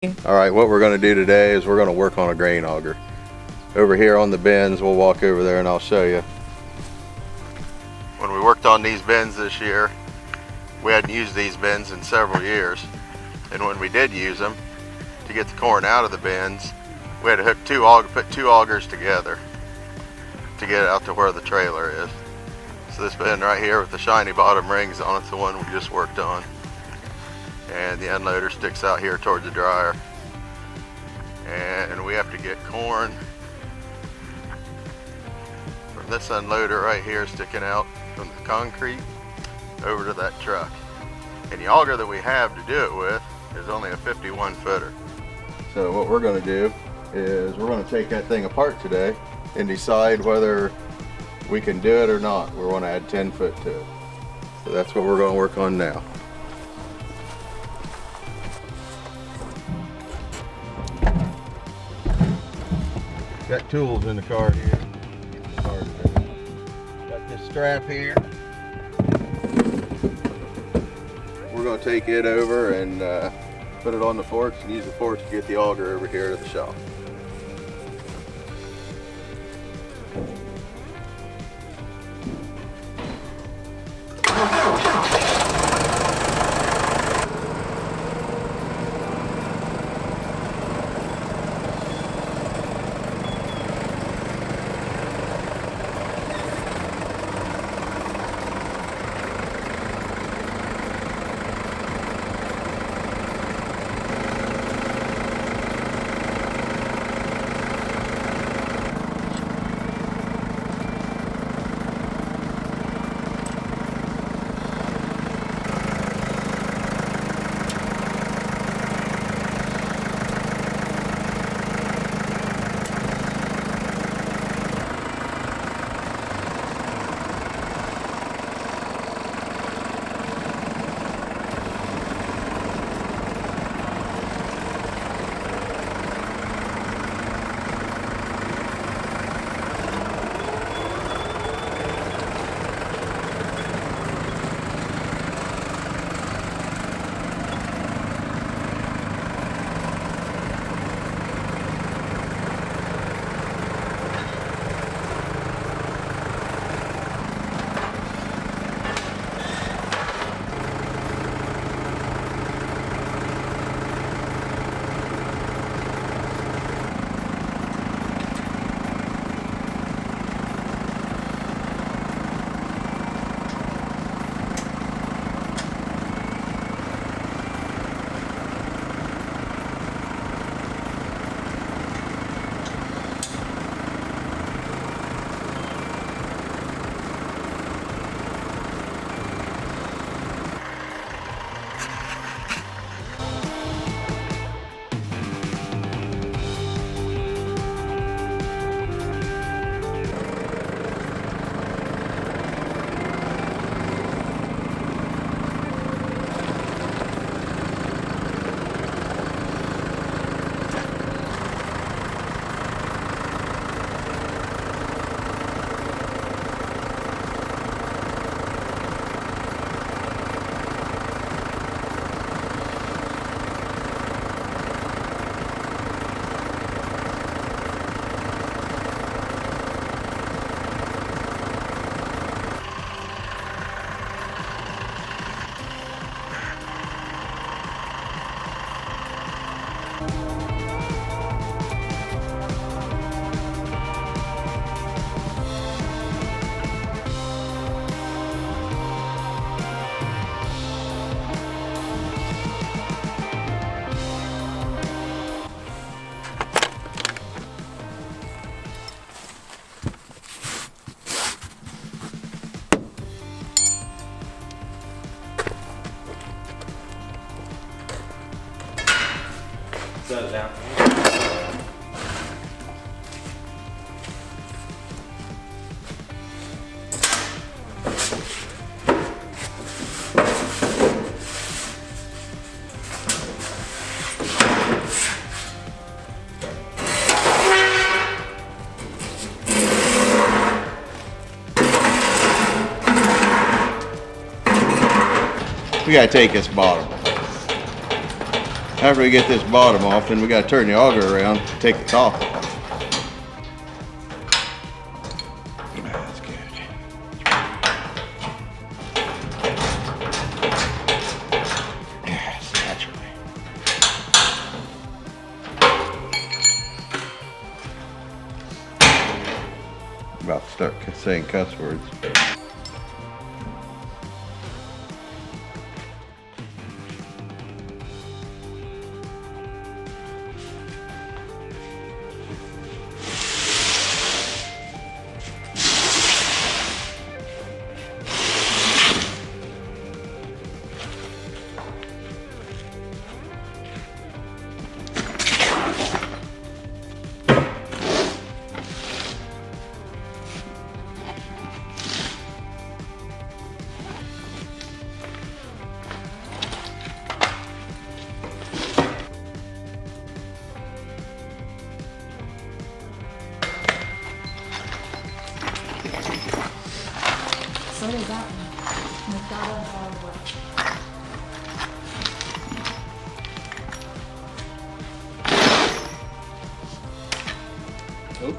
All right, what we're going to do today is we're going to work on a grain auger. Over here on the bins, we'll walk over there and I'll show you. When we worked on these bins this year, we hadn't used these bins in several years. And when we did use them, to get the corn out of the bins, we had to put two augers together to get it out to where the trailer is. So this bin right here with the shiny bottom rings on it's the one we just worked on. And the unloader sticks out here towards the dryer. And we have to get corn from this unloader right here sticking out from the concrete over to that truck. And the auger that we have to do it with is only a 51 footer. So what we're going to do is we're going to take that thing apart today and decide whether we can do it or not. We want to add 10 foot to it. So that's what we're going to work on now. Got tools in the car here. Get the car started. Got this strap here. We're going to take it over and put it on the forks and use the forks to get the auger over here to the shop. Set it down. We gotta take this bottom. After we get this bottom off, then we got to turn the auger around to take the top off. That's good. Yes, naturally. About to start saying cuss words. So did that one. Like that one hard work. Oh.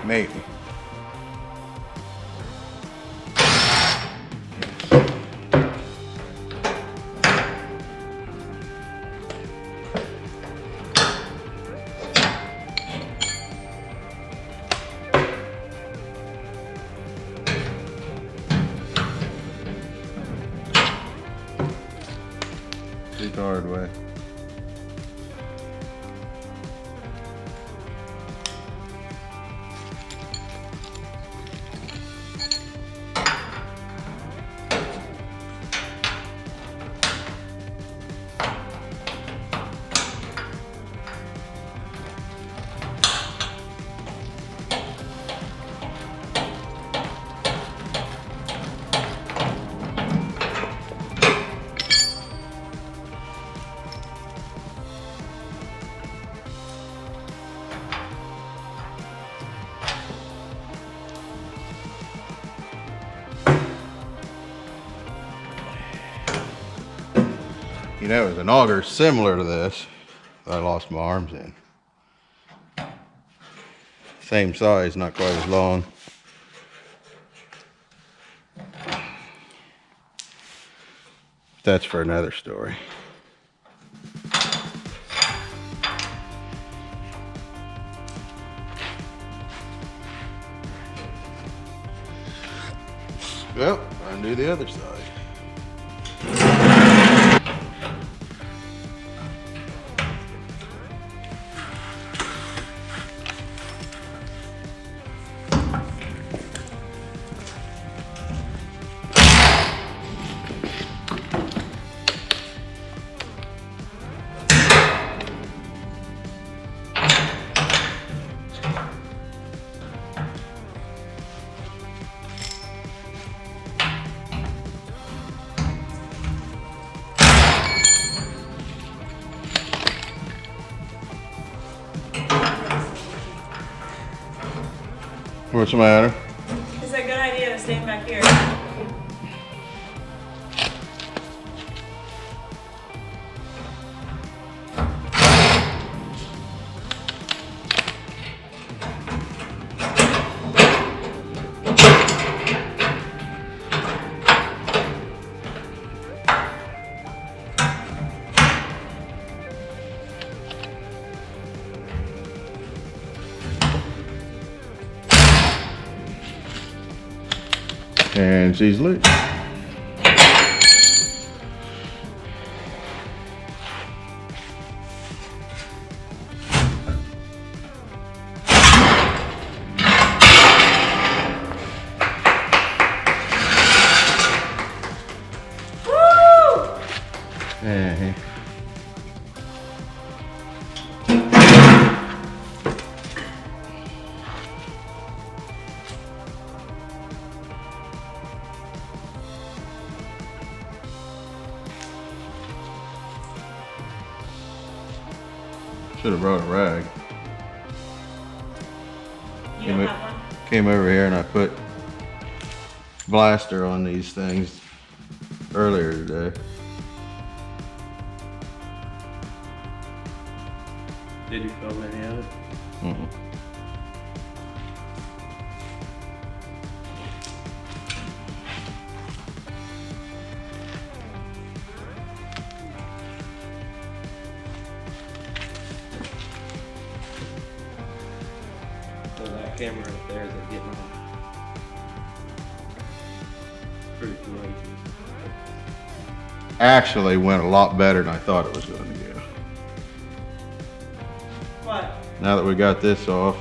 Maybe. Do the hard way. You know, there's an auger similar to this that I lost my arms in. Same size, not quite as long. That's for another story. Well, undo the other side. What's the matter? It's a good idea to stand back here. And she's loose. Uh-huh. Should have brought a rag. You don't have one? Came over here and I put blaster on these things earlier today. Did you film any of it? Mm-mm. So that camera up there, is it getting on? Pretty courageous. Actually went a lot better than I thought it was going to go. What? Now that we got this off,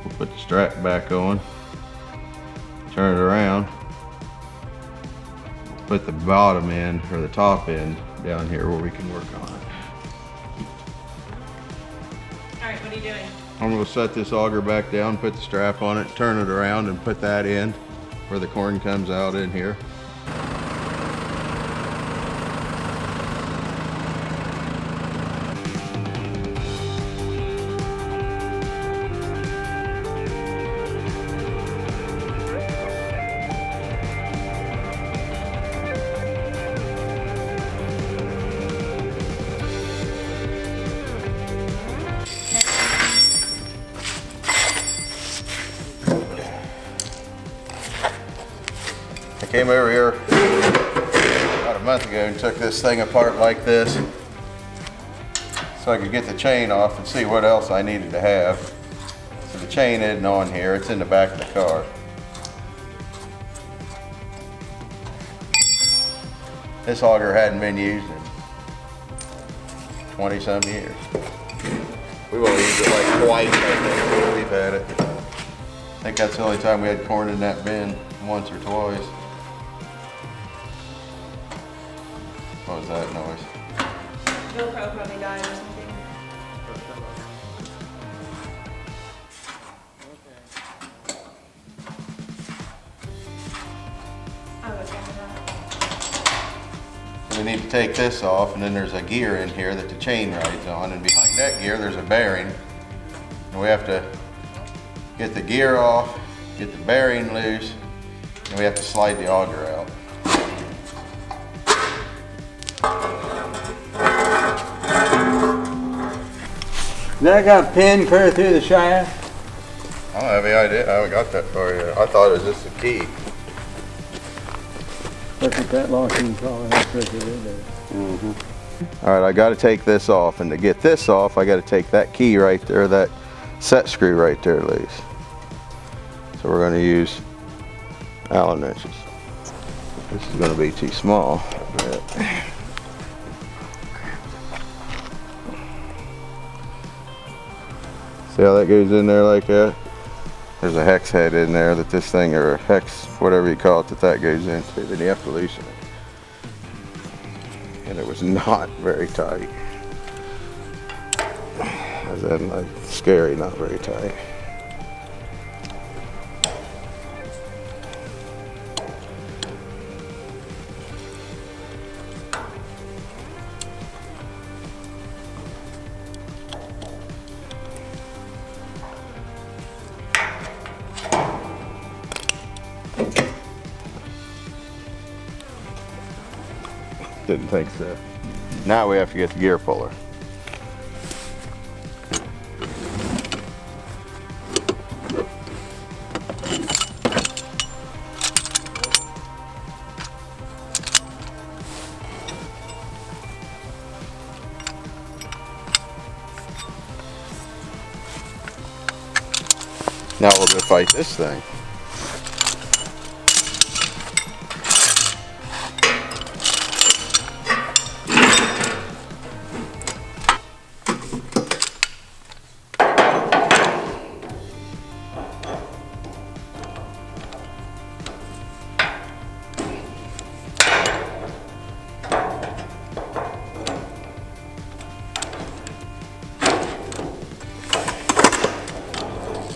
we'll put the strap back on, turn it around, put the bottom end or the top end down here where we can work on it. Alright, what are you doing? I'm going to set this auger back down, put the strap on it, turn it around and put that in where the corn comes out in here. I came over here about a month ago and took this thing apart like this so I could get the chain off and see what else I needed to have. So the chain isn't on here, it's in the back of the car. This auger hadn't been used in 20 some years. We've only used it like twice, I think, we've had it. I think that's the only time we had corn in that bin, once or twice. What was that noise? GoPro probably died or something. I was wondering that. We need to take this off, and then there's a gear in here that the chain rides on, and behind that gear there's a bearing. And we have to get the gear off, get the bearing loose, and we have to slide the auger out. That got a pin clear through the shaft? I don't have any idea. I haven't got that far yet. I thought it was just a key. Look at that locking car. That's what it is there. All right, I got to take this off, and to get this off, I got to take that key right there, that set screw right there loose. So we're going to use Allen wrenches. This is going to be too small. But see how that goes in there like that? There's a hex head in there that this thing, or a hex, whatever you call it, that goes into. Then you have to loosen it. And it was not very tight. As in, like, scary, not very tight. Didn't think so. Now we have to get the gear puller. Now we'll go fight this thing.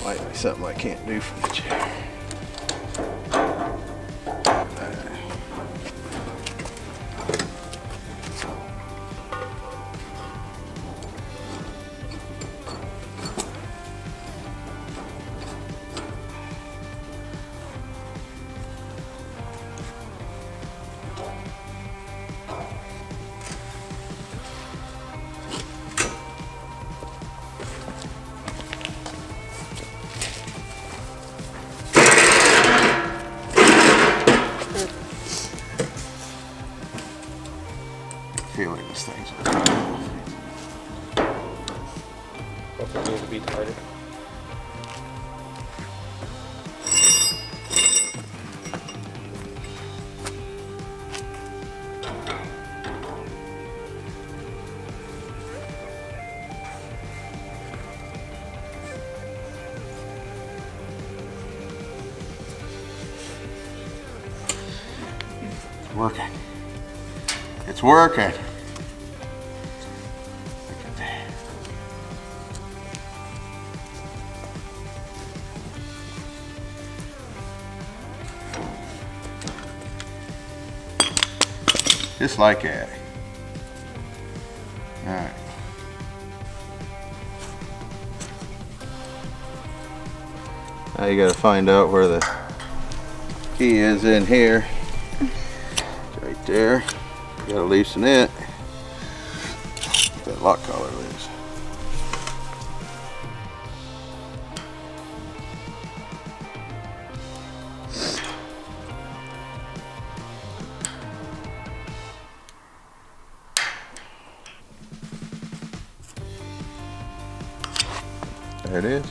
Might be something I can't do from the chair. Feeling this thing's Hopefully needs to be tighter. It's working. It's working. Just like that. All right. Now you got to find out where the key is in here. Right there. You got to loosen it. Get that lock collar loose. There it is.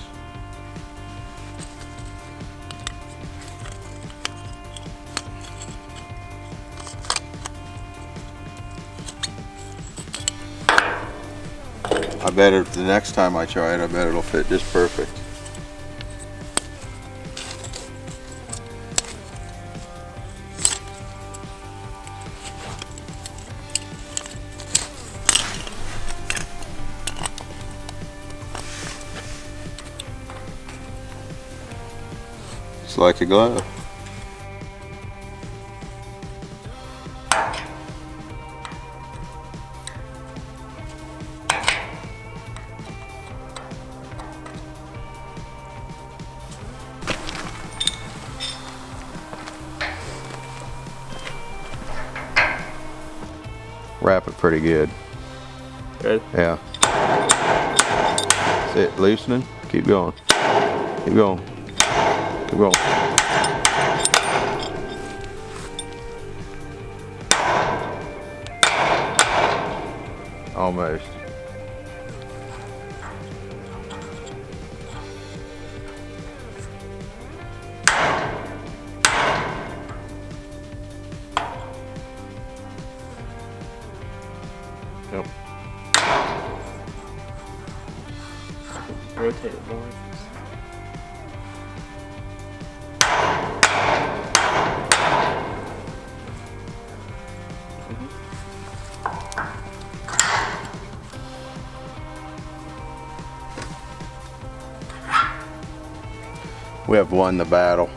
I bet the next time I try it, I bet it'll fit just perfect. Just like a glove. Wrap it pretty good. Good? Yeah. That's it. Loosening. Keep going. Keep going. Keep going. Almost. Yep. Rotate it more. We have won the battle.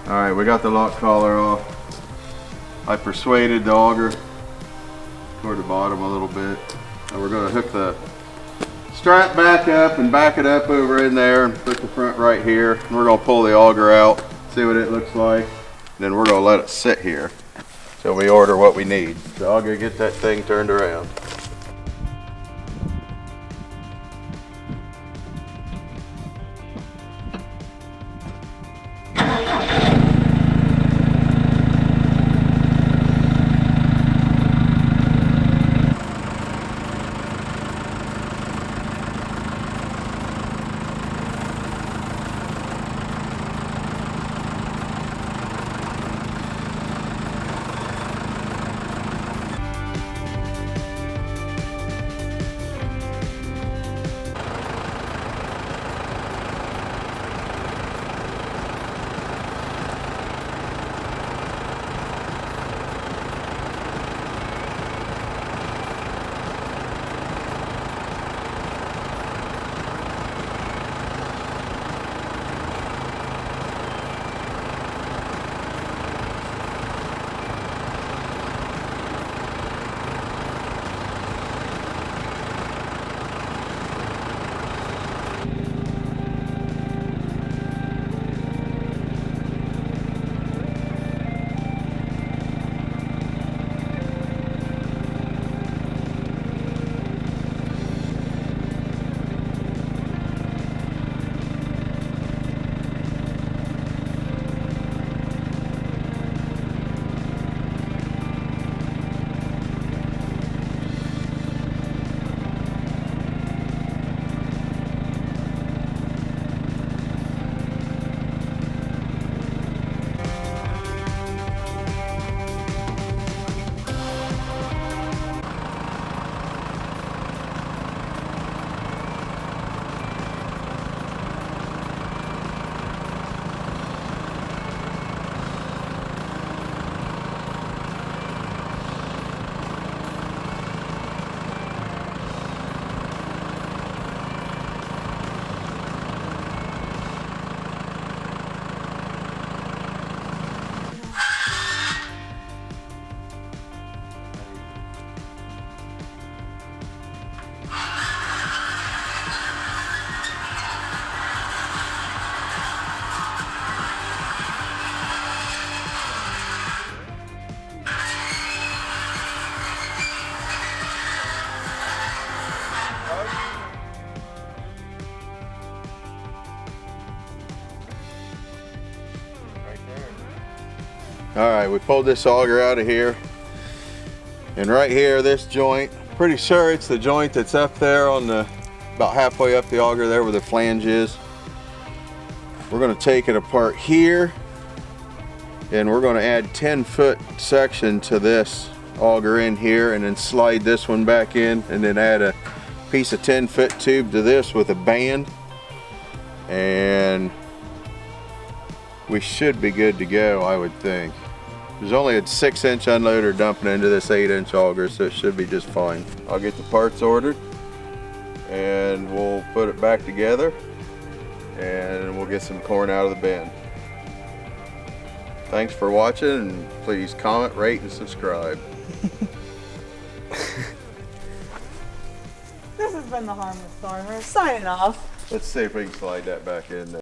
All right, we got the lock collar off. I persuaded the auger toward the bottom a little bit. And we're gonna hook the strap back up and back it up over in there and put the front right here. And we're gonna pull the auger out, see what it looks like. And then we're gonna let it sit here till we order what we need. So I'll go get that thing turned around. All right, we pulled this auger out of here. And right here, this joint, pretty sure it's the joint that's up there on the, about halfway up the auger there where the flange is. We're gonna take it apart here and we're gonna add 10-foot section to this auger in here and then slide this one back in and then add a piece of 10-foot tube to this with a band. And we should be good to go, I would think. There's only a 6-inch unloader dumping into this 8-inch auger, so it should be just fine. I'll get the parts ordered and we'll put it back together and we'll get some corn out of the bin. Thanks for watching, and please comment, rate, and subscribe. This has been the Harmless Farmer signing off. Let's see if we can slide that back in there.